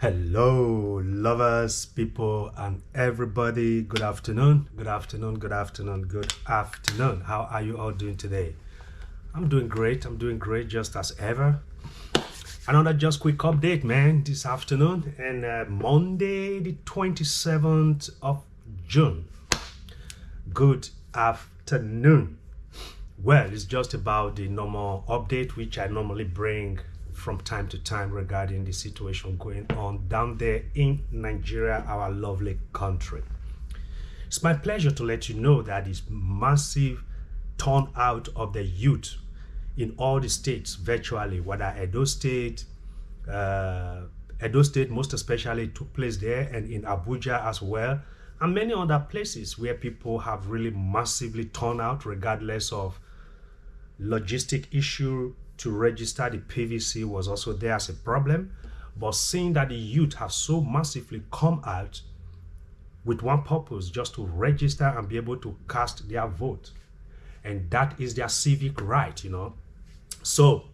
Hello, lovers, people, and everybody. Good afternoon, good afternoon, good afternoon, good afternoon. How are you all doing today? I'm doing great. I'm doing great just as ever. Another just quick update, man, this afternoon and Monday, the 27th of June. Good afternoon. Well, it's just about the normal update which I normally bring from time to time regarding the situation going on down there in Nigeria, our lovely country. It's my pleasure to let you know that this massive turnout of the youth in all the states virtually, whether Edo State most especially took place there, and in Abuja as well, and many other places where people have really massively turned out regardless of logistic issue to register the PVC was also there as a problem. But seeing that the youth have so massively come out with one purpose, just to register and be able to cast their vote, and that is their civic right, so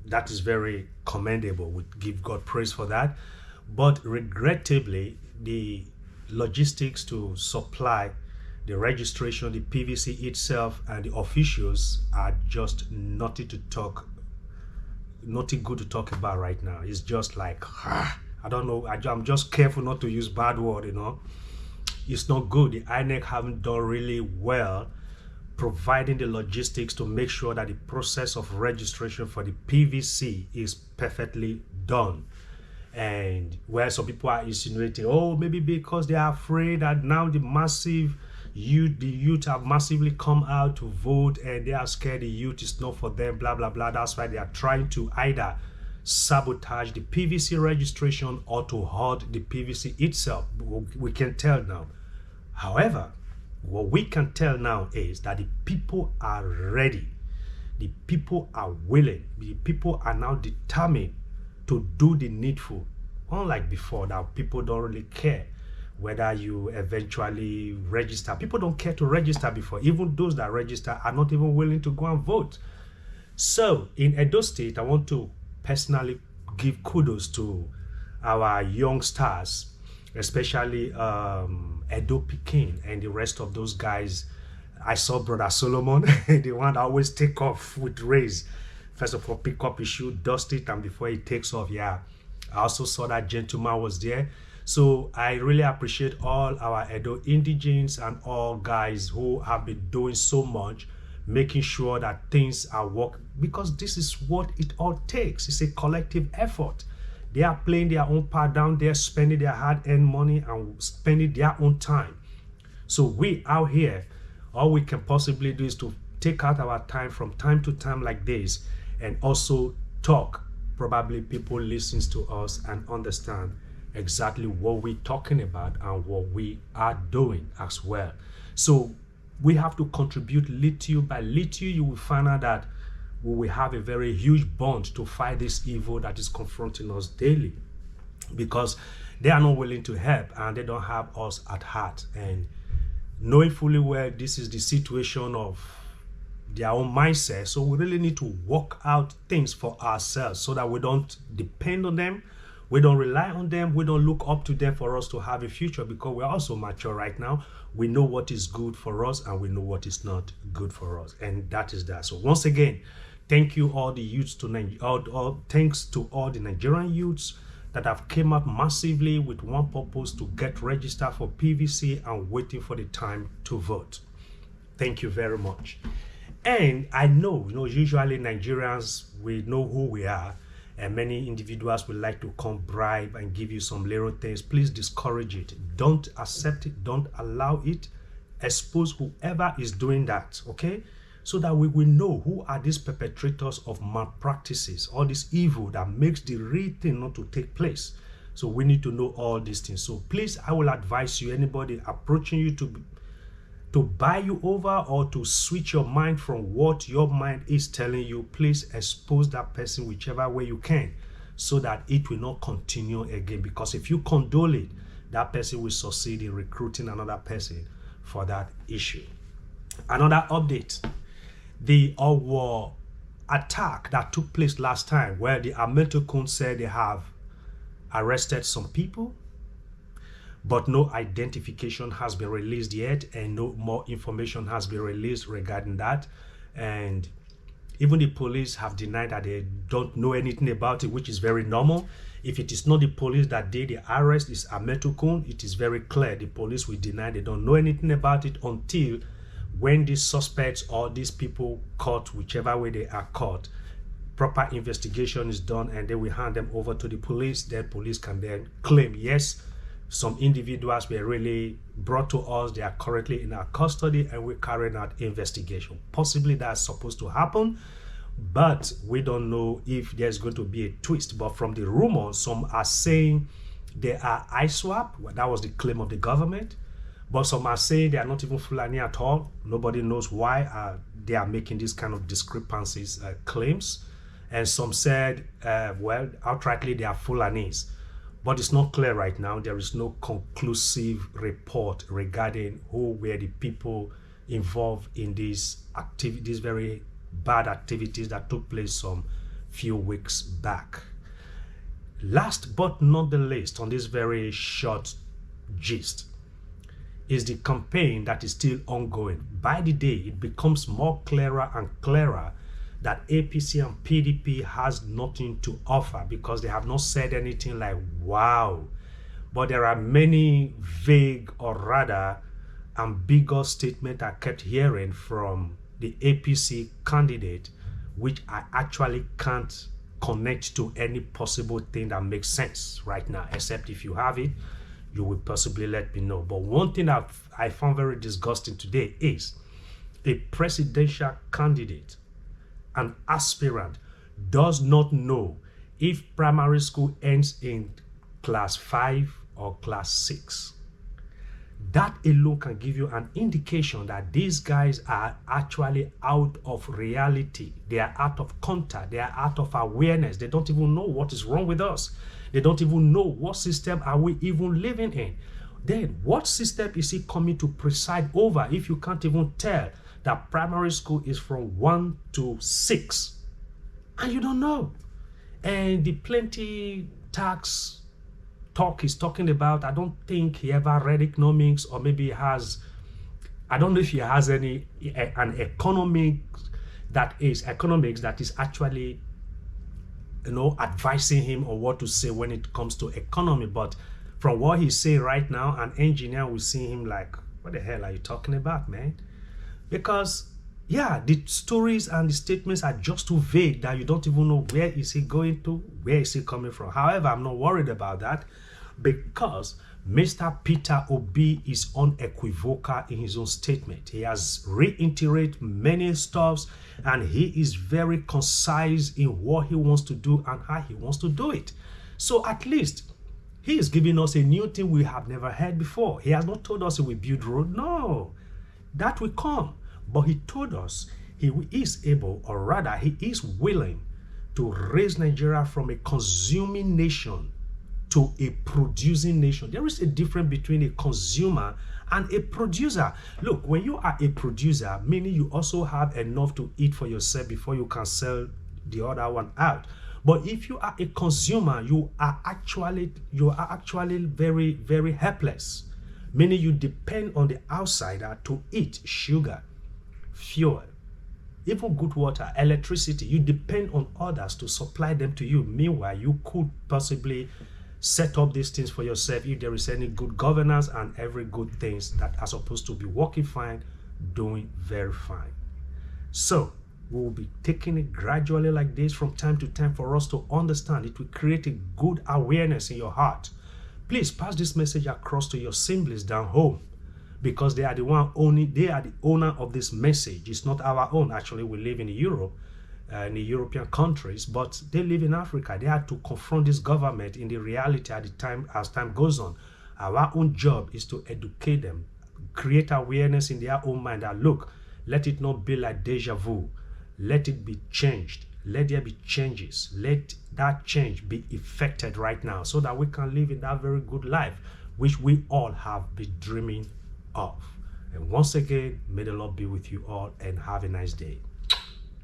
that is very commendable. We give God praise for that. But regrettably, the logistics to supply the registration, the PVC itself, and the officials are just nothing good to talk about right now. It's just like, I don't know, I'm just careful not to use bad word, It's not good. The INEC haven't done really well providing the logistics to make sure that the process of registration for the PVC is perfectly done. And where some people are insinuating, oh, maybe because they are afraid that now the youth have massively come out to vote and they are scared the youth is not for them, blah blah blah. That's why they are trying to either sabotage the PVC registration or to halt the PVC itself. We can tell now. However, what we can tell now is that the people are ready, the people are willing, the people are now determined to do the needful. Unlike before, now people don't really care whether you eventually register. People don't care to register before. Even those that register are not even willing to go and vote. So in Edo State, I want to personally give kudos to our young stars, especially Edo Pikin and the rest of those guys. I saw Brother Solomon, the one that always take off with rays. First of all, pick up his shoe, dust it, and before he takes off, I also saw that gentleman was there. So I really appreciate all our Edo indigenes and all guys who have been doing so much, making sure that things are working, because this is what it all takes. It's a collective effort. They are playing their own part down there, spending their hard-earned money and spending their own time. So we out here, all we can possibly do is to take out our time from time to time like this and also talk. Probably people listen to us and understand exactly what we're talking about and what we are doing as well. So we have to contribute little by little. You will find out that we will have a very huge bond to fight this evil that is confronting us daily, because they are not willing to help and they don't have us at heart. And knowing fully well this is the situation of their own mindset, so we really need to work out things for ourselves so that we don't depend on them, we don't rely on them, we don't look up to them for us to have a future, because we're also mature right now. We know what is good for us and we know what is not good for us, and that is that. So once again, thank you all the youths thanks to all the Nigerian youths that have came up massively with one purpose, to get registered for PVC and waiting for the time to vote. Thank you very much. And I know, usually Nigerians, we know who we are, and many individuals would like to come bribe and give you some little things. Please discourage it. Don't accept it. Don't allow it. Expose whoever is doing that, okay? So that we will know who are these perpetrators of malpractices, all this evil that makes the real thing not to take place. So we need to know all these things. So please, I will advise you, anybody approaching you to buy you over or to switch your mind from what your mind is telling you, please expose that person whichever way you can, so that it will not continue again. Because if you condone it, that person will succeed in recruiting another person for that issue. Another update, the attack that took place last time, where the Ametokun said they have arrested some people, but no identification has been released yet, and no more information has been released regarding that. And even the police have denied that they don't know anything about it, which is very normal. If it is not the police that did the arrest, it's Ametukun, it is very clear the police will deny they don't know anything about it until when these suspects or these people caught, whichever way they are caught, proper investigation is done and they will hand them over to the police. Then police can then claim, yes, some individuals were really brought to us, they are currently in our custody and we're carrying out investigation. Possibly that's supposed to happen, but we don't know if there's going to be a twist. But from the rumors, some are saying they are ISWAP. Well, that was the claim of the government. But some are saying they are not even Fulani at all. Nobody knows why they are making these kind of discrepancies claims. And some said, well, outrightly they are Fulanis. But it's not clear right now. There is no conclusive report regarding who were the people involved in these activities, very bad activities that took place some few weeks back. Last but not the least, on this very short gist, is the campaign that is still ongoing. By the day, it becomes more clearer and clearer that APC and PDP has nothing to offer because they have not said anything like, wow. But there are many vague or rather ambiguous statements I kept hearing from the APC candidate, which I actually can't connect to any possible thing that makes sense right now, except if you have it, you will possibly let me know. But one thing that I found very disgusting today is a presidential candidate, an aspirant, does not know if primary school ends in class 5 or class 6. That alone can give you an indication that these guys are actually out of reality. They are out of contact. They are out of awareness. They don't even know what is wrong with us. They don't even know what system are we even living in. Then what system is he coming to preside over if you can't even tell that primary school is from 1 to 6 and you don't know? And the plenty tax talk he's talking about, I don't think he ever read economics, or maybe he has, I don't know if he has an economics that is actually, you know, advising him on what to say when it comes to economy. But from what he's saying right now, an engineer will see him like, what the hell are you talking about, man? Because yeah, the stories and the statements are just too vague that you don't even know where is he going to, where is he coming from. However, I'm not worried about that because Mr. Peter Obi is unequivocal in his own statement. He has reiterated many stuffs and he is very concise in what he wants to do and how he wants to do it. So at least he is giving us a new thing we have never heard before. He has not told us he will build road. No, that will come. But he told us he is able, or rather he is willing, to raise Nigeria from a consuming nation to a producing nation. There is a difference between a consumer and a producer. Look, when you are a producer, meaning you also have enough to eat for yourself before you can sell the other one out. But if you are a consumer, you are actually very, very helpless. Meaning you depend on the outsider to eat sugar, fuel, even good water, electricity. You depend on others to supply them to you. Meanwhile, you could possibly set up these things for yourself if there is any good governance and every good things that are supposed to be working fine, doing very fine. So we will be taking it gradually like this from time to time for us to understand. It will create a good awareness in your heart. Please pass this message across to your siblings down home, because they are the owner of this message. It's not our own. Actually, we live in Europe, in the European countries, but they live in Africa. They had to confront this government in the reality at the time as time goes on. Our own job is to educate them, create awareness in their own mind that, look, let it not be like deja vu. Let it be changed. Let there be changes. Let that change be effected right now so that we can live in that very good life which we all have been dreaming of. And once again, may the Lord be with you all and have a nice day.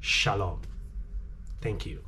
Shalom. Thank you.